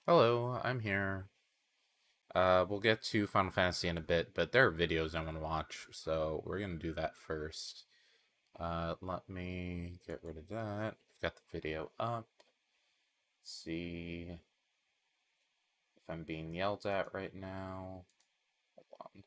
Hello, I'm here. We'll get to Final Fantasy in a bit, but there are videos I want to watch, so we're gonna do that first. Let me get rid of that. I've got the video up. See if I'm being yelled at right now. Hold on.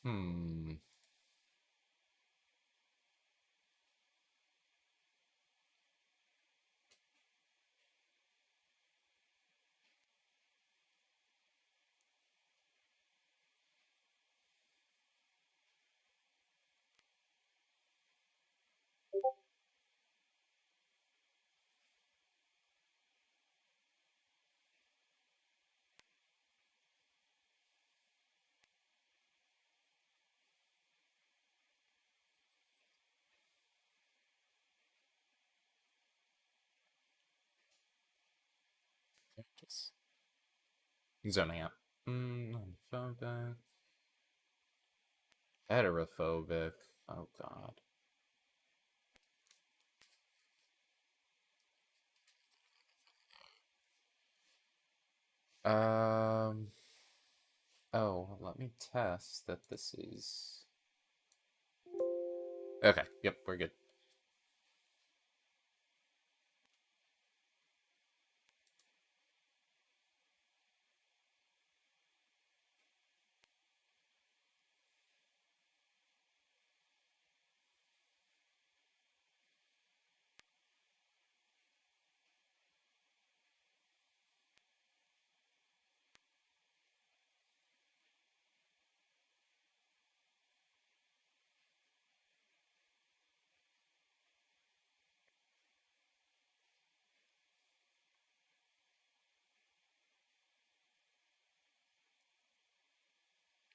Hmm. Just zoning out. Homophobic. Heterophobic. Oh god. Um. Oh, let me test that this is. Okay, yep, we're good.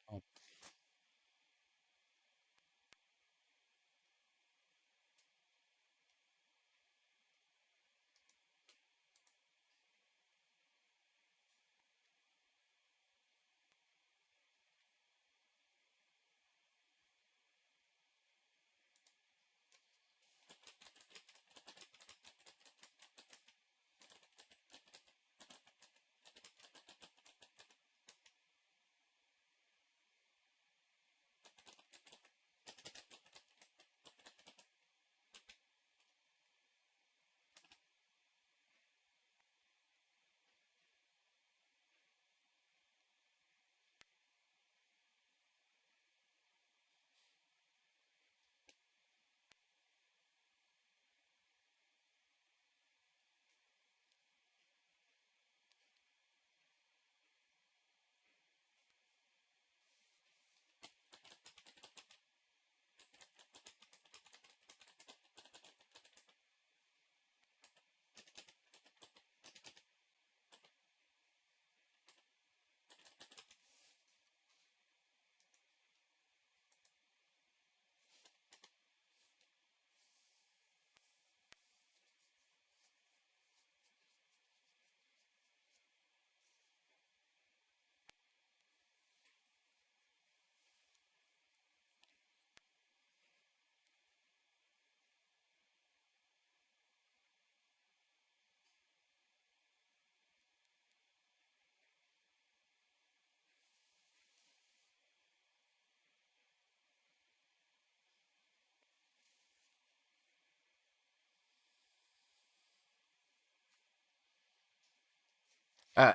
Oh.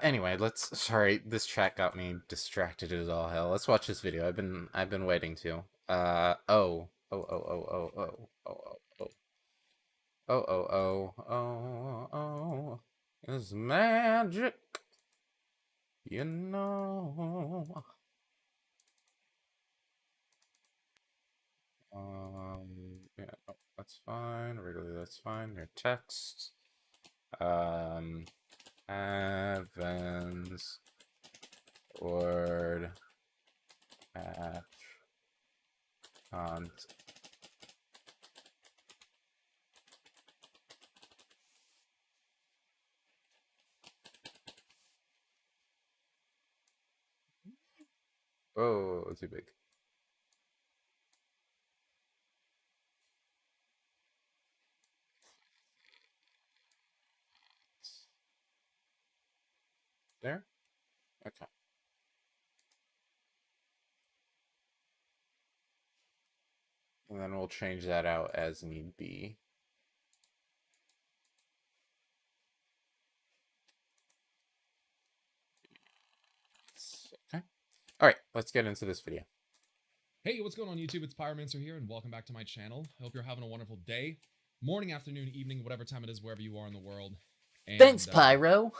Anyway, let's. Sorry, this chat got me distracted as all hell. Let's watch this video. I've been waiting to. Oh. It's magic, you know. that's fine. Regular, that's fine. Your text. Evans word match on. Oh, too big. There? Okay. And then we'll change that out as need be. Okay. All right, let's get into this video. Hey, what's going on YouTube? It's Pyromancer here, and welcome back to my channel. I hope you're having a wonderful day, morning, afternoon, evening, whatever time it is, wherever you are in the world. And, Thanks, Pyro.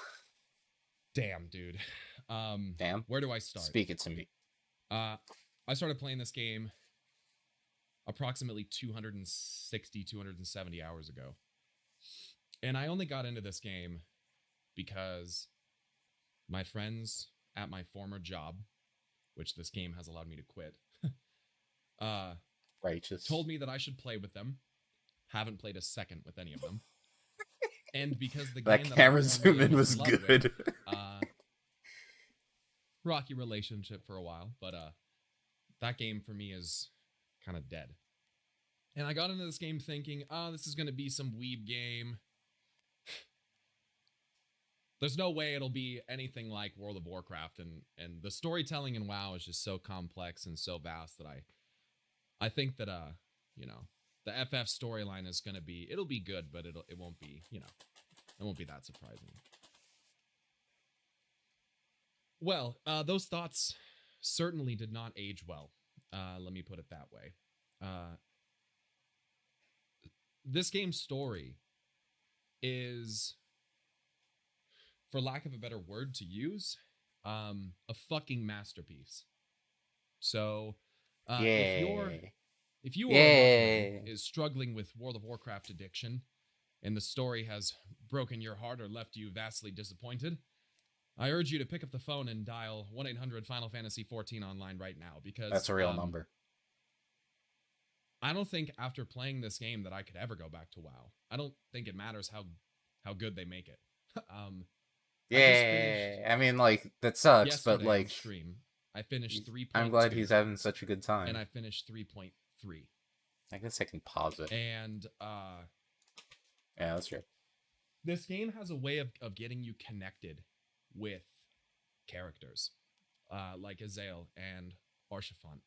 Damn, dude. Damn. Where do I start? Speak it to me. I started playing this game approximately 260, 270 hours ago. And I only got into this game because my friends at my former job, which this game has allowed me to quit, Righteous. told me that I should play with them. Haven't played a second with any of them. And because the game that camera zoom in was good. Rocky relationship for a while, but that game for me is kind of dead. And I got into this game thinking, this is going to be some weeb game. There's no way it'll be anything like World of Warcraft, and the storytelling in WoW is just so complex and so vast that I think that you know, the FF storyline is going to be, it'll be good, but it won't be, you know, it won't be that surprising. Well, those thoughts certainly did not age well. Let me put it that way. This game's story is, for lack of a better word to use, a fucking masterpiece. So, if you are is struggling with World of Warcraft addiction, and the story has broken your heart or left you vastly disappointed, I urge you to pick up the phone and dial 1-800 Final Fantasy 14 online right now, because that's a real number. I don't think after playing this game that I could ever go back to WoW. I don't think it matters how good they make it. I mean, like, that sucks, but like, stream, I finished 3.2. I'm glad he's having such a good time. And I finished 3.3. I guess I can pause it. And yeah, that's true. This game has a way of getting you connected with characters, like Azael and Arshafant.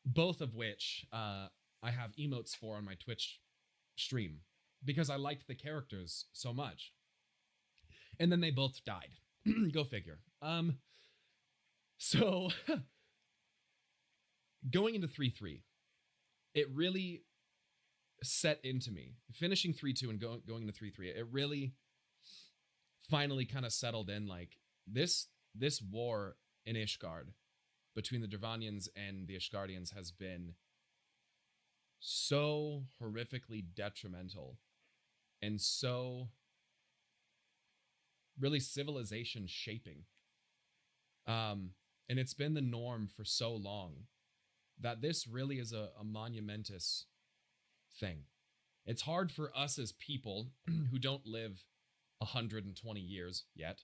Both of which I have emotes for on my Twitch stream because I liked the characters so much. And then they both died. Go figure. So going into 3-3, it really set into me. Finishing 3-2 and going into 3-3, it really finally kind of settled in, like this war in Ishgard between the Dravanians and the Ishgardians has been so horrifically detrimental and so really civilization shaping. And it's been the norm for so long that this really is a monumentous thing. It's hard for us as people who don't live 120 years yet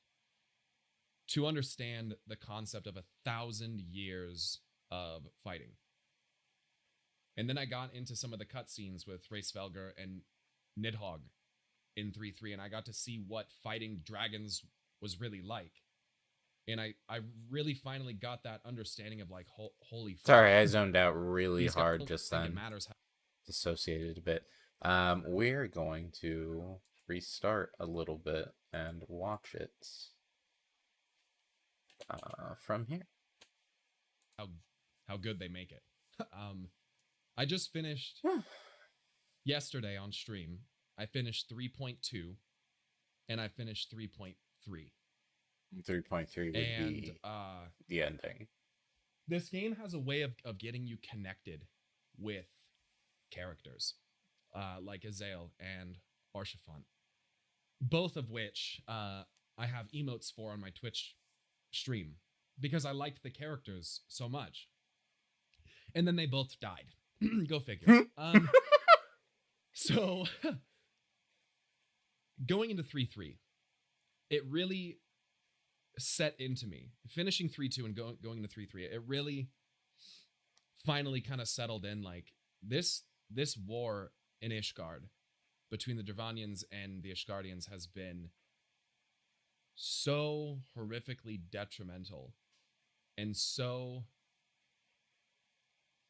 to understand the concept of 1,000 years of fighting. And then I got into some of the cutscenes with Hraesvelgr and Nidhogg in 3-3, and I got to see what fighting dragons was really like. And I really finally got that understanding of, like, holy fuck. Sorry, I zoned out really These guys hard don't just think it then. matters how- Dissociated a bit. We're going to restart a little bit and watch it from here. how good they make it. I just finished yesterday on stream. I finished 3.2 and I finished 3.3. 3.3 would be the ending. This game has a way of getting you connected with characters like Azael and Arshafant, both of which I have emotes for on my Twitch stream because I liked the characters so much. And then they both died. Go figure. So going into 3-3, it really set into me. Finishing 3-2 and going into 3-3, it really finally kind of settled in, like this war in Ishgard between the Dravanians and the Ishgardians has been so horrifically detrimental and so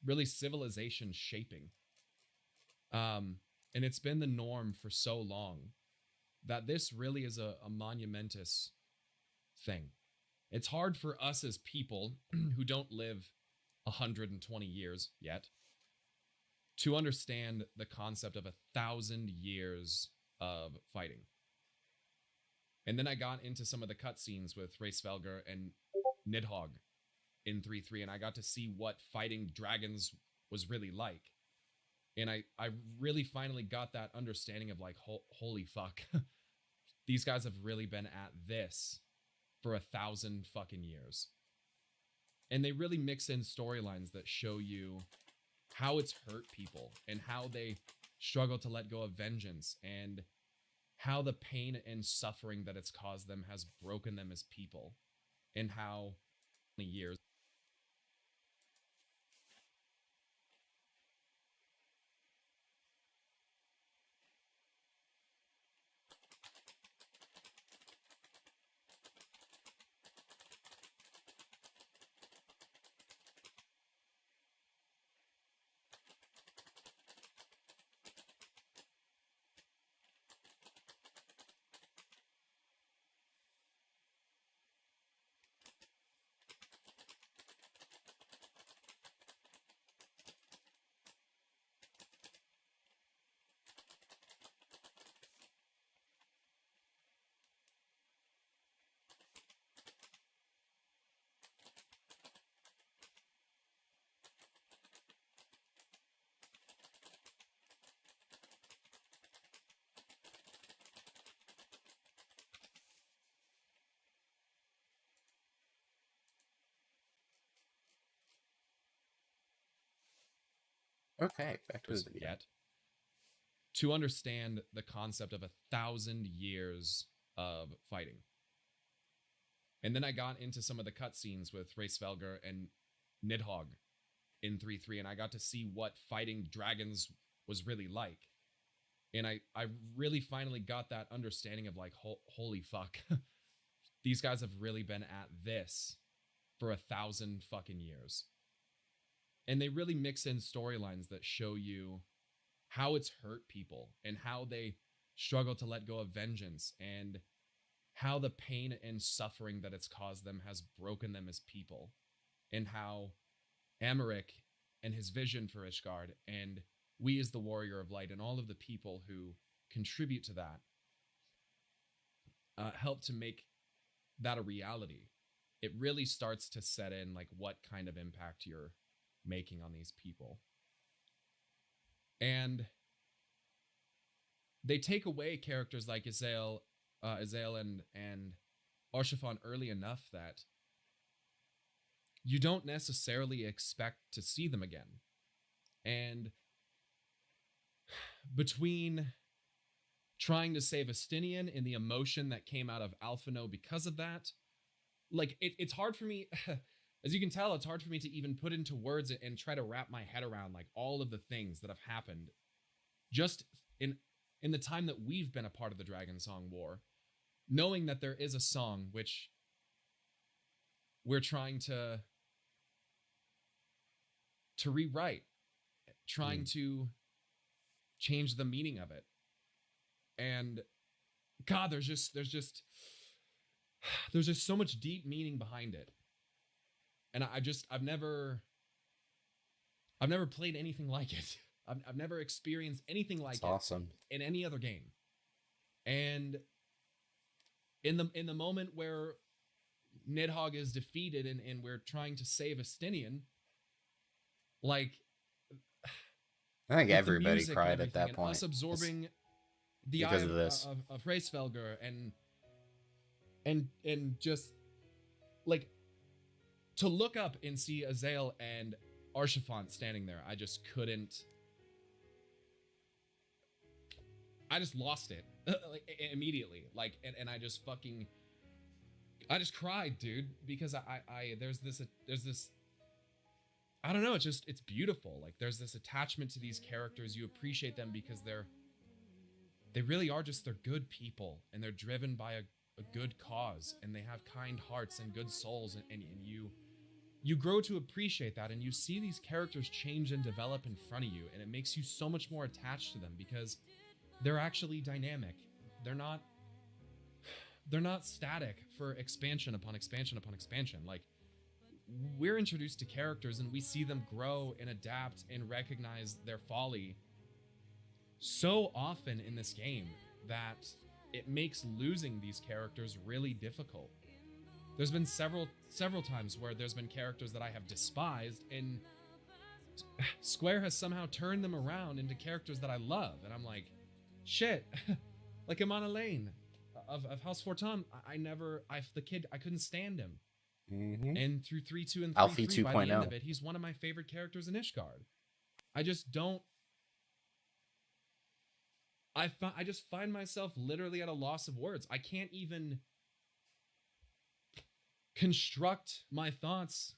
really civilization shaping. And it's been the norm for so long that this really is a monumentous thing. It's hard for us as people who don't live 120 years yet to understand the concept of 1,000 years of fighting. And then I got into some of the cutscenes with Hraesvelgr and Nidhogg in 3-3, and I got to see what fighting dragons was really like. And I really finally got that understanding of, like, holy fuck. These guys have really been at this for 1,000 fucking years. And they really mix in storylines that show you how it's hurt people and how they struggle to let go of vengeance and how the pain and suffering that it's caused them has broken them as people and how years. Okay, back to the video. Yet to understand the concept of 1,000 years of fighting. And then I got into some of the cutscenes with Hraesvelgr and Nidhogg in 3-3, and I got to see what fighting dragons was really like. And I really finally got that understanding of, like, holy fuck. These guys have really been at this for 1,000 fucking years. And they really mix in storylines that show you how it's hurt people and how they struggle to let go of vengeance and how the pain and suffering that it's caused them has broken them as people, and how Amaric and his vision for Ishgard and we as the Warrior of Light and all of the people who contribute to that help to make that a reality. It really starts to set in like what kind of impact you're making on these people. And they take away characters like Azael and Arshafan early enough that you don't necessarily expect to see them again. And between trying to save Estinian and the emotion that came out of Alphino because of that, like it's hard for me, as you can tell, it's hard for me to even put into words and try to wrap my head around like all of the things that have happened just in the time that we've been a part of the Dragon Song War, knowing that there is a song which we're trying to rewrite, trying to change the meaning of it. And God, there's just so much deep meaning behind it. And I've never played anything like it. I've never experienced anything like it awesome in any other game. And in the moment where Nidhogg is defeated and we're trying to save Estinian, like I think everybody cried at that and point. Us absorbing the because eye of this. of Hraesvelgr and just like to look up and see Azael and Arshafant standing there, I just couldn't. I just lost it like, immediately. Like, and I just cried, dude, because there's this, I don't know. It's beautiful. Like there's this attachment to these characters. You appreciate them because they really are they're good people and they're driven by a good cause and they have kind hearts and good souls. And you grow to appreciate that, and you see these characters change and develop in front of you, and it makes you so much more attached to them because they're actually dynamic. They're not static for expansion upon expansion upon expansion. Like we're introduced to characters and we see them grow and adapt and recognize their folly so often in this game that it makes losing these characters really difficult. There's been several times where there's been characters that I have despised, and Square has somehow turned them around into characters that I love, and I'm like, shit. Like Amon Lane of House Fortum, I couldn't stand him. Mm-hmm. And through 3.2 and 3.3, Alfie by the end 2.0. of it, he's one of my favorite characters in Ishgard. I just don't. I just find myself literally at a loss of words. I can't even construct my thoughts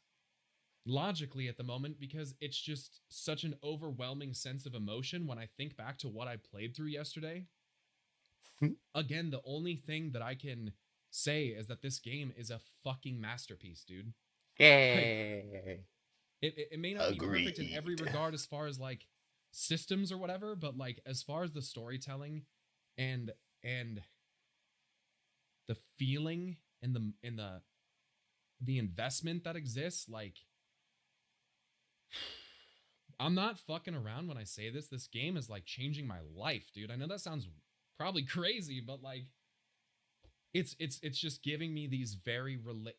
logically at the moment because it's just such an overwhelming sense of emotion when I think back to what I played through yesterday. Again, the only thing that I can say is that this game is a fucking masterpiece, dude. Yay! It may not be perfect in every regard as far as like systems or whatever, but like as far as the storytelling and the feeling and the investment that exists, like I'm not fucking around when I say this. This game is like changing my life, dude. I know that sounds probably crazy, but like it's just giving me these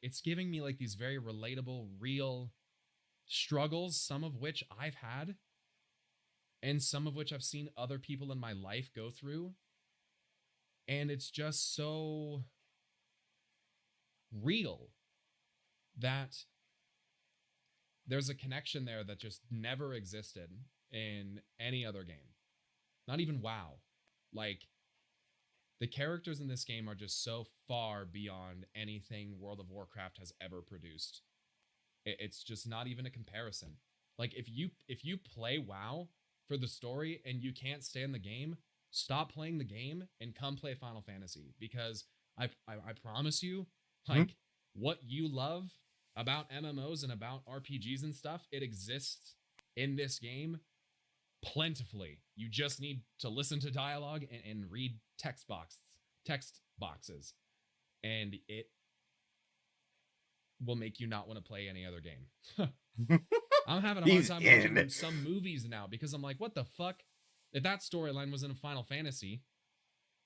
it's giving me like these very relatable, real struggles, some of which I've had and some of which I've seen other people in my life go through. And it's just so real that there's a connection there that just never existed in any other game. Not even WoW. Like, the characters in this game are just so far beyond anything World of Warcraft has ever produced. It's just not even a comparison. Like, if you play WoW for the story and you can't stand the game, stop playing the game and come play Final Fantasy, because I promise you, like, what you love about MMOs and about RPGs and stuff, it exists in this game plentifully. You just need to listen to dialogue and read text boxes, and it will make you not want to play any other game. I'm having a hard time watching some movies now because I'm like, what the fuck? If that storyline was in a Final Fantasy,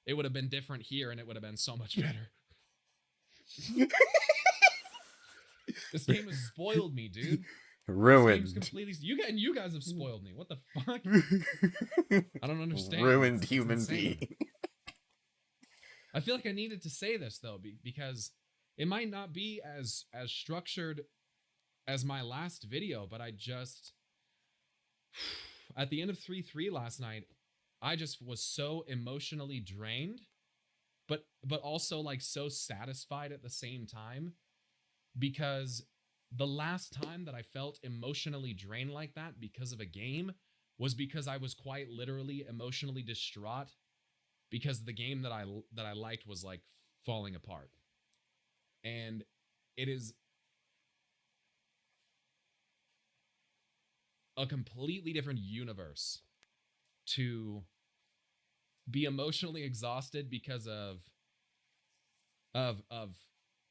it would have been different here and it would have been so much better. This game has spoiled me, dude. Ruined. Completely. You guys have spoiled me. What the fuck? I don't understand. Ruined human being. I feel like I needed to say this though, because it might not be as structured as my last video, but I just at the end of 3-3 last night, I just was so emotionally drained, but also like so satisfied at the same time, because the last time that I felt emotionally drained like that because of a game was because I was quite literally emotionally distraught because the game that I liked was like falling apart. And it is a completely different universe to be emotionally exhausted because of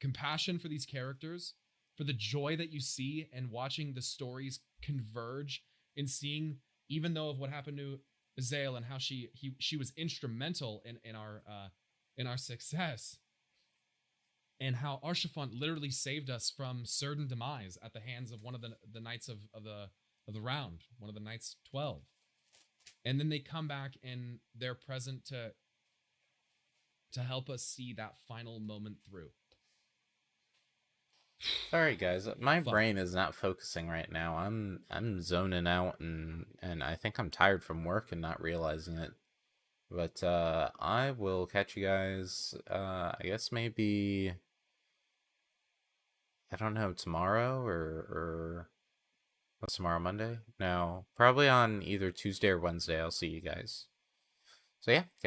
compassion for these characters, for the joy that you see and watching the stories converge, and seeing, even though of what happened to Zale and how she was instrumental in our success, and how Arshafont literally saved us from certain demise at the hands of one of the knights of the round, one of the knights 12. And then they come back and they're present to help us see that final moment through. Sorry guys, my brain is not focusing right now. I'm zoning out, and I think I'm tired from work and not realizing it. But I will catch you guys, I guess maybe, I don't know, tomorrow or what's tomorrow, Monday? No, probably on either Tuesday or Wednesday. I'll see you guys. So yeah.